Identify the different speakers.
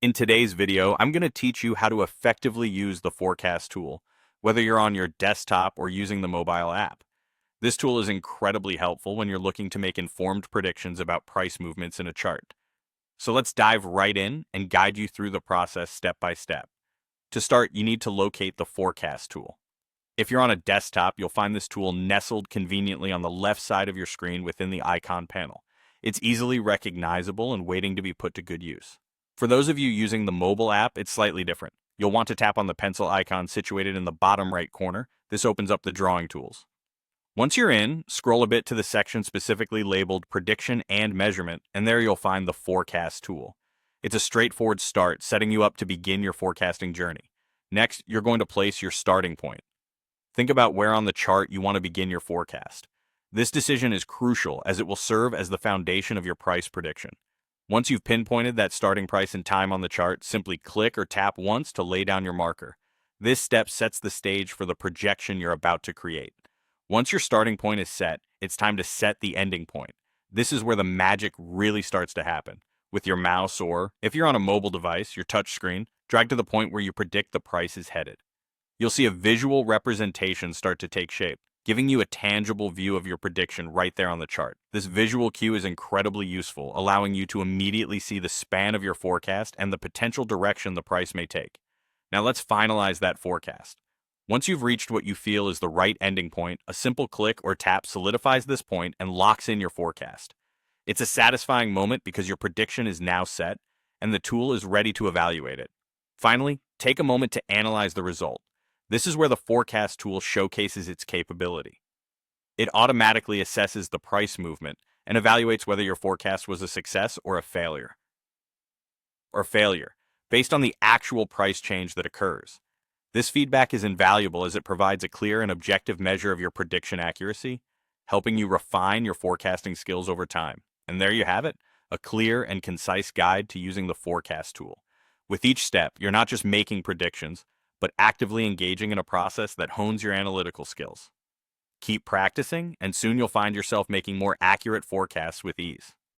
Speaker 1: In today's video, I'm going to teach you how to effectively use the forecast tool, whether you're on your desktop or using the mobile app. This tool is incredibly helpful when you're looking to make informed predictions about price movements in a chart. So let's dive right in and guide you through the process step by step. To start, you need to locate the forecast tool. If you're on a desktop, you'll find this tool nestled conveniently on the left side of your screen within the icon panel. It's easily recognizable and waiting to be put to good use. For those of you using the mobile app, it's slightly different. You'll want to tap on the pencil icon situated in the bottom right corner. This opens up the drawing tools. Once you're in, scroll a bit to the section specifically labeled Prediction and Measurement, and there you'll find the Forecast tool. It's a straightforward start, setting you up to begin your forecasting journey. Next, you're going to place your starting point. Think about where on the chart you want to begin your forecast. This decision is crucial as it will serve as the foundation of your price prediction. Once you've pinpointed that starting price and time on the chart, simply click or tap once to lay down your marker. This step sets the stage for the projection you're about to create. Once your starting point is set, it's time to set the ending point. This is where the magic really starts to happen. With your mouse or, if you're on a mobile device, your touch screen, drag to the point where you predict the price is headed. You'll see a visual representation start to take shape, giving you a tangible view of your prediction right there on the chart. This visual cue is incredibly useful, allowing you to immediately see the span of your forecast and the potential direction the price may take. Now let's finalize that forecast. Once you've reached what you feel is the right ending point, a simple click or tap solidifies this point and locks in your forecast. It's a satisfying moment because your prediction is now set, and the tool is ready to evaluate it. Finally, take a moment to analyze the result. This is where the forecast tool showcases its capability. It automatically assesses the price movement and evaluates whether your forecast was a success or a failure. Based on the actual price change that occurs. This feedback is invaluable as it provides a clear and objective measure of your prediction accuracy, helping you refine your forecasting skills over time. And there you have it, a clear and concise guide to using the forecast tool. With each step, you're not just making predictions, but actively engaging in a process that hones your analytical skills. Keep practicing, and soon you'll find yourself making more accurate forecasts with ease.